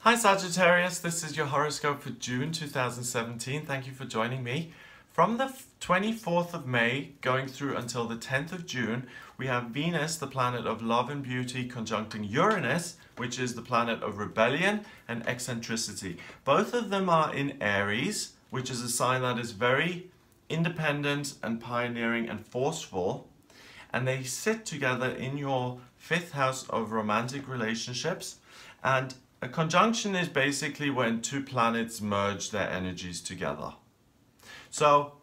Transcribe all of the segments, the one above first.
Hi Sagittarius, this is your horoscope for June 2017. Thank you for joining me. From the 24th of May going through until the 10th of June, we have Venus, the planet of love and beauty, conjuncting Uranus, which is the planet of rebellion and eccentricity. Both of them are in Aries, which is a sign that is very independent and pioneering and forceful. And they sit together in your 5th house of romantic relationships. And a conjunction is basically when two planets merge their energies together. So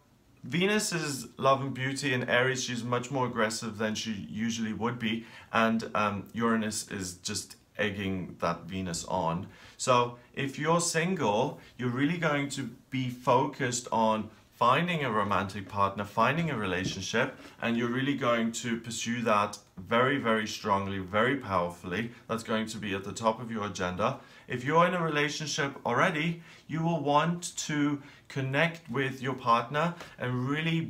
Venus is love and beauty in Aries. She's much more aggressive than she usually would be. And Uranus is just egging that Venus on. So if you're single, you're really going to be focused on finding a romantic partner, finding a relationship, and you're really going to pursue that very, very strongly, very powerfully. That's going to be at the top of your agenda. If you're in a relationship already, you will want to connect with your partner and really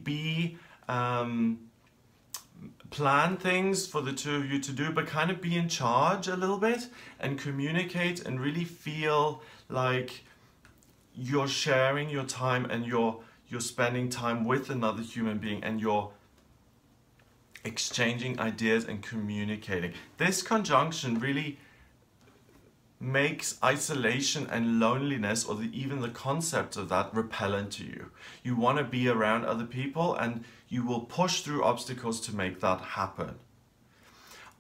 plan things for the two of you to do, but kind of be in charge a little bit and communicate and really feel like you're sharing your time and you're spending time with another human being and you're exchanging ideas and communicating. This conjunction really makes isolation and loneliness, or even the concept of that, repellent to you. You want to be around other people and you will push through obstacles to make that happen.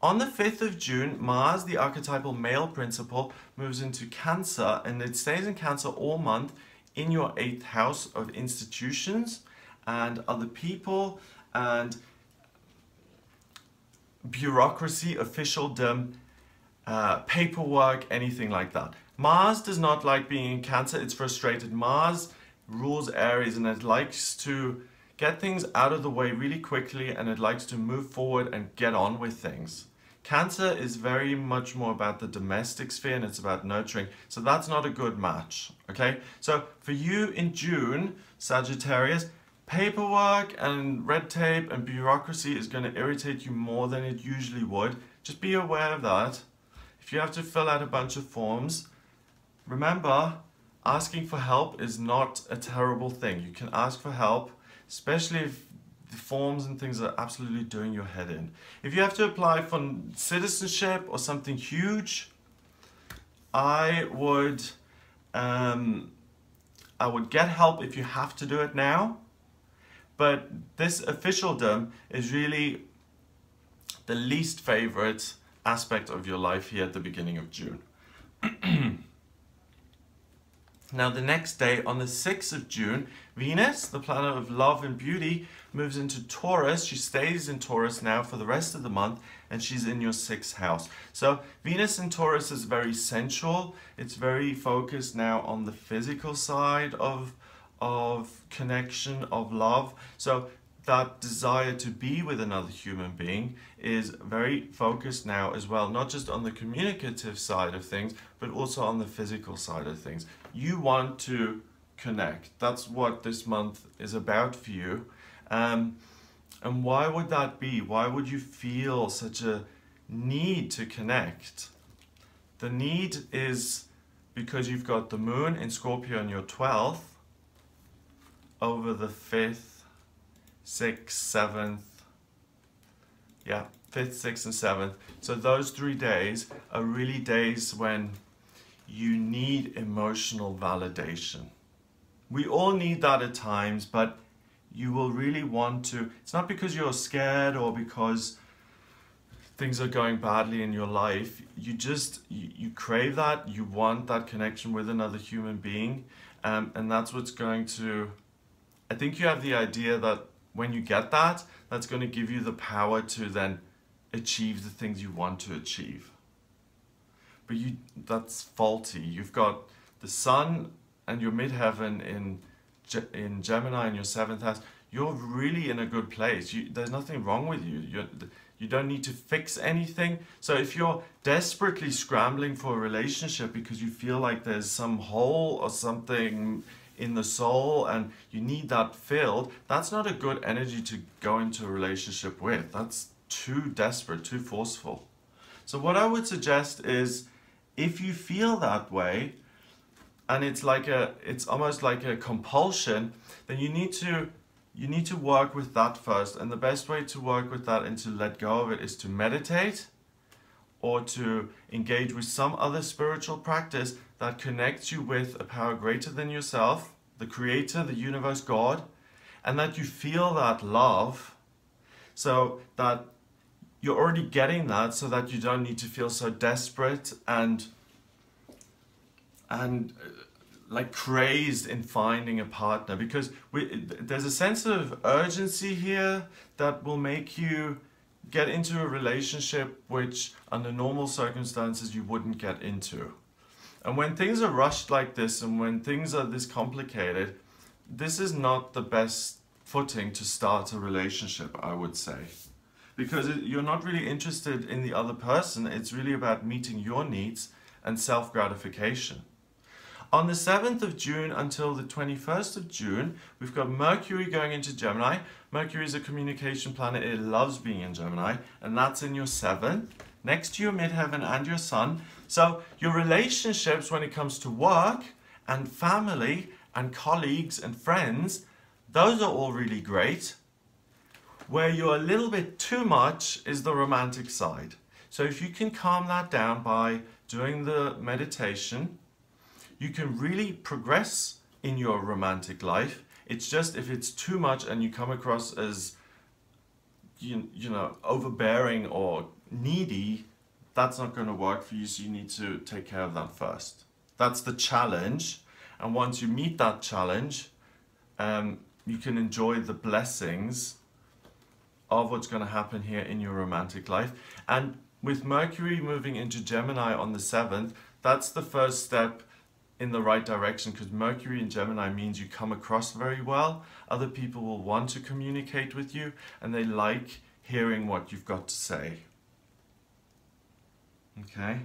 On the 5th of June, Mars, the archetypal male principle, moves into Cancer, and it stays in Cancer all month in your 8th house of institutions and other people and bureaucracy, officialdom, paperwork, anything like that. Mars does not like being in Cancer. It's frustrated. Mars rules Aries and it likes to get things out of the way really quickly, and it likes to move forward and get on with things. Cancer is very much more about the domestic sphere and it's about nurturing. So that's not a good match, okay? So for you in June, Sagittarius, paperwork and red tape and bureaucracy is going to irritate you more than it usually would. Just be aware of that. If you have to fill out a bunch of forms, remember, asking for help is not a terrible thing. You can ask for help, especially if the forms and things are absolutely doing your head in. If you have to apply for citizenship or something huge, I would get help if you have to do it now. But this officialdom is really the least favorite aspect of your life here at the beginning of June. Now the next day, on the 6th of June, Venus, the planet of love and beauty, moves into Taurus. She stays in Taurus now for the rest of the month, and she's in your 6th house. So Venus in Taurus is very sensual. It's very focused now on the physical side of connection, of love. So that desire to be with another human being is very focused now as well, not just on the communicative side of things, but also on the physical side of things. You want to connect. That's what this month is about for you. And why would that be? Why would you feel such a need to connect? The need is because you've got the moon in Scorpio in your 12th over the 5th, 6th, 7th, 5th, 6th and 7th. So those 3 days are really days when you need emotional validation. We all need that at times, but you will really want to, it's not because you're scared or because things are going badly in your life. You crave that, you want that connection with another human being, and that's what's going to, I think you have the idea that when you get that, that's going to give you the power to then achieve the things you want to achieve. But that's faulty. You've got the sun and your midheaven in Gemini in your 7th house. You're really in a good place. There's nothing wrong with you. You don't need to fix anything. So if you're desperately scrambling for a relationship because you feel like there's some hole or something in the soul and you need that filled, that's not a good energy to go into a relationship with. That's too desperate, too forceful. So what I would suggest is, If you feel that way, and it's almost like a compulsion, then you need to work with that first. And the best way to work with that and to let go of it is to meditate, or to engage with some other spiritual practice that connects you with a power greater than yourself, the Creator, the universe, God, and that you feel that love, so that you're already getting that, so that you don't need to feel so desperate and like crazed in finding a partner, because there's a sense of urgency here that will make you get into a relationship which under normal circumstances you wouldn't get into. And when things are rushed like this, and when things are this complicated, this is not the best footing to start a relationship, I would say. Because you're not really interested in the other person, it's really about meeting your needs and self-gratification. On the 7th of June until the 21st of June, we've got Mercury going into Gemini. Mercury is a communication planet, it loves being in Gemini, and that's in your 7th, next to your midheaven and your sun. So your relationships when it comes to work and family and colleagues and friends, those are all really great. Where you're a little bit too much is the romantic side. So if you can calm that down by doing the meditation, you can really progress in your romantic life. It's just if it's too much and you come across as you know, overbearing or needy, that's not going to work for you, so you need to take care of that first. That's the challenge, and once you meet that challenge, you can enjoy the blessings of what's going to happen here in your romantic life. And with Mercury moving into Gemini on the 7th, that's the first step in the right direction, because Mercury in Gemini means you come across very well. Other people will want to communicate with you, and they like hearing what you've got to say. Okay,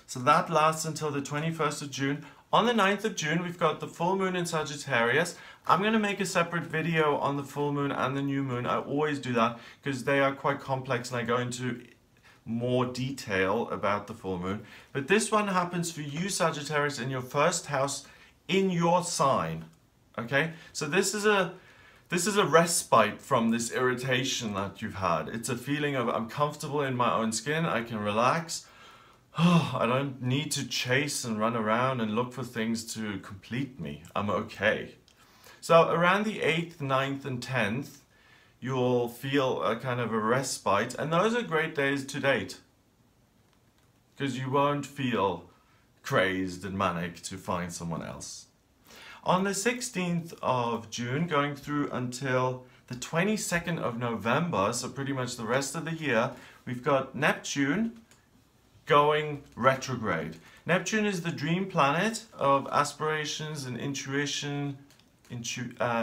so that lasts until the 21st of June. On the 9th of June, we've got the full moon in Sagittarius. I'm going to make a separate video on the full moon and the new moon. I always do that because they are quite complex, and I go into more detail about the full moon. But this one happens for you, Sagittarius, in your first house in your sign. Okay, so this is a respite from this irritation that you've had. It's a feeling of, I'm comfortable in my own skin, I can relax. Oh, I don't need to chase and run around and look for things to complete me. I'm okay. So around the 8th, 9th and 10th, you'll feel a kind of a respite, and those are great days to date, because you won't feel crazed and manic to find someone else. On the 16th of June, going through until the 22nd of November, so pretty much the rest of the year, we've got Neptune going retrograde. Neptune is the dream planet of aspirations and intuition,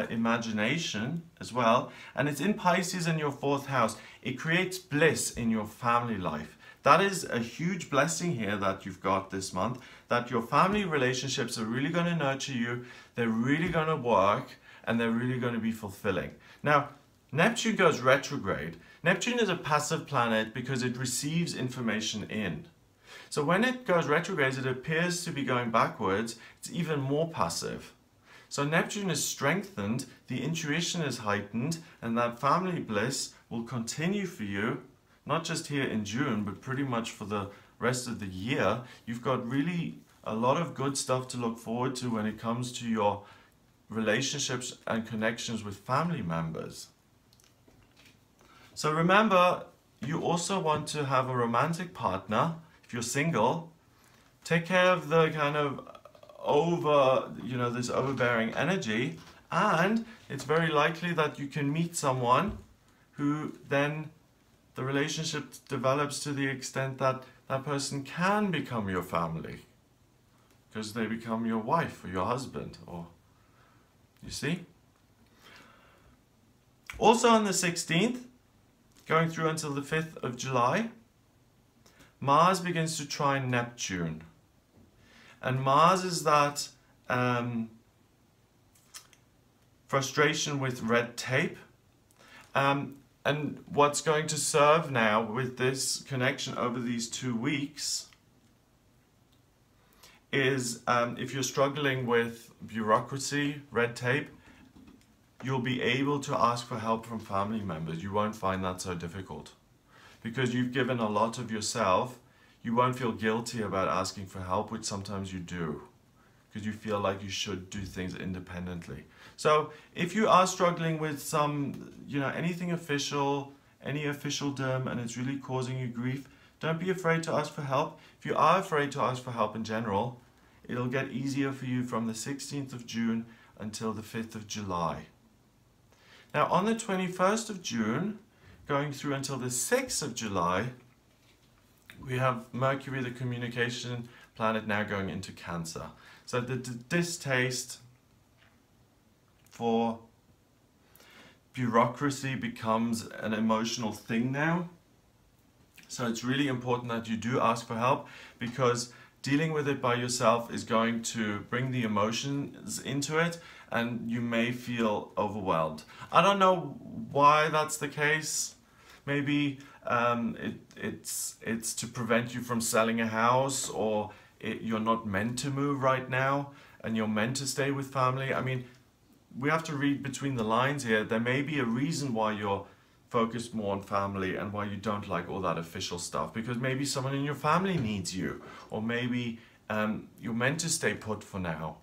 imagination as well, and it's in Pisces in your 4th house. It creates bliss in your family life. That is a huge blessing here that you've got this month, that your family relationships are really going to nurture you, they're really going to work, and they're really going to be fulfilling. Now, Neptune goes retrograde. Neptune is a passive planet because it receives information in. So when it goes retrograde, it appears to be going backwards. It's even more passive. So Neptune is strengthened, the intuition is heightened, and that family bliss will continue for you, not just here in June, but pretty much for the rest of the year. You've got really a lot of good stuff to look forward to when it comes to your relationships and connections with family members. So remember, you also want to have a romantic partner. If you're single, take care of the kind of this overbearing energy, and it's very likely that you can meet someone who then the relationship develops to the extent that that person can become your family, because they become your wife or your husband, or you see. Also on the 16th, going through until the 5th of July, Mars begins to trine Neptune. And Mars is that frustration with red tape. And what's going to serve now with this connection over these 2 weeks is if you're struggling with bureaucracy, red tape, you'll be able to ask for help from family members. You won't find that so difficult. Because you've given a lot of yourself, you won't feel guilty about asking for help, which sometimes you do. Because you feel like you should do things independently. So if you are struggling with some, anything official, any officialdom, and it's really causing you grief, don't be afraid to ask for help. If you are afraid to ask for help in general, it'll get easier for you from the 16th of June until the 5th of July. Now on the 21st of June, going through until the 6th of July, we have Mercury, the communication planet, now going into Cancer. So the distaste for bureaucracy becomes an emotional thing now. So it's really important that you do ask for help, because dealing with it by yourself is going to bring the emotions into it, and you may feel overwhelmed. I don't know why that's the case. Maybe it's to prevent you from selling a house, or you're not meant to move right now and you're meant to stay with family. I mean, we have to read between the lines here. There may be a reason why you're focused more on family and why you don't like all that official stuff, because maybe someone in your family needs you, or maybe you're meant to stay put for now.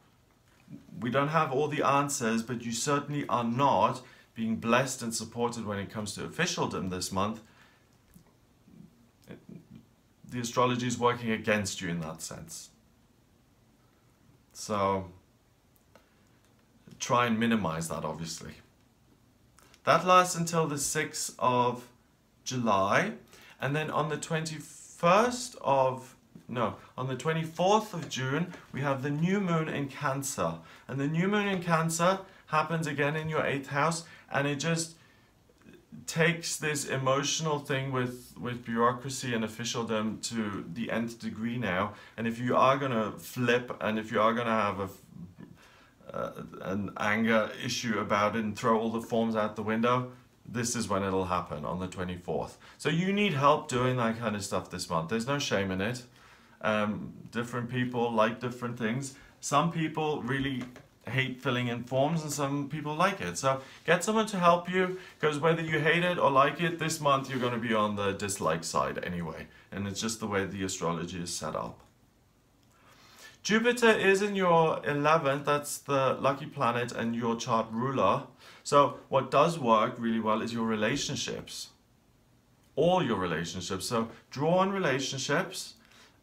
We don't have all the answers, but you certainly are not being blessed and supported when it comes to officialdom this month. The astrology is working against you in that sense. So try and minimize that, obviously. That lasts until the 6th of July, and then on the 24th of June, we have the new moon in Cancer. And the new moon in Cancer happens again in your 8th house, and it just takes this emotional thing with bureaucracy and officialdom to the nth degree now. And if you are going to flip, and if you are going to have an anger issue about it and throw all the forms out the window, this is when it'll happen, on the 24th. So you need help doing that kind of stuff this month. There's no shame in it. Different people like different things. Some people really hate filling in forms, and some people like it. So get someone to help you, because whether you hate it or like it, this month you're going to be on the dislike side anyway. And it's just the way the astrology is set up. Jupiter is in your 11th, that's the lucky planet and your chart ruler. So what does work really well is your relationships. All your relationships. So draw on relationships,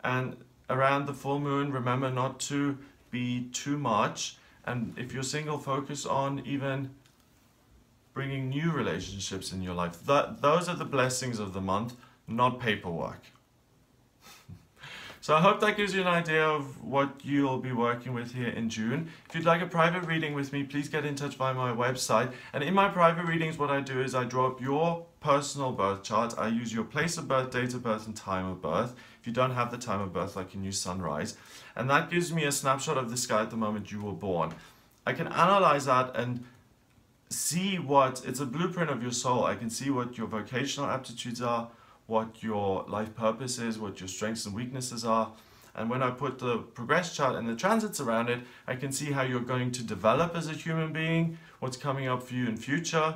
and around the full moon, remember not to be too much. And if you're single, focus on even bringing new relationships in your life. Those are the blessings of the month, not paperwork. So I hope that gives you an idea of what you'll be working with here in June. If you'd like a private reading with me, please get in touch via my website. And in my private readings, what I do is I draw up your personal birth chart. I use your place of birth, date of birth, and time of birth. If you don't have the time of birth, I can use sunrise. And that gives me a snapshot of the sky at the moment you were born. I can analyze that and see it's a blueprint of your soul. I can see what your vocational aptitudes are, what your life purpose is, what your strengths and weaknesses are. And when I put the progress chart and the transits around it, I can see how you're going to develop as a human being, what's coming up for you in future.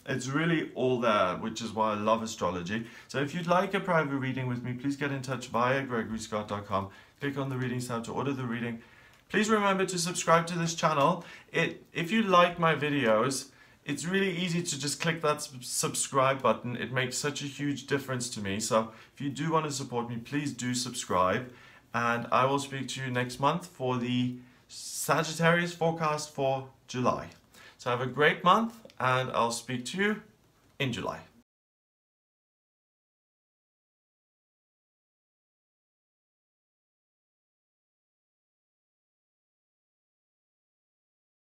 It's really all there, which is why I love astrology. So if you'd like a private reading with me, please get in touch via gregoryscott.com. Click on the readings tab to order the reading. Please remember to subscribe to this channel. If you like my videos, it's really easy to just click that subscribe button. It makes such a huge difference to me. So if you do want to support me, please do subscribe. And I will speak to you next month for the Sagittarius forecast for July. So have a great month, and I'll speak to you in July.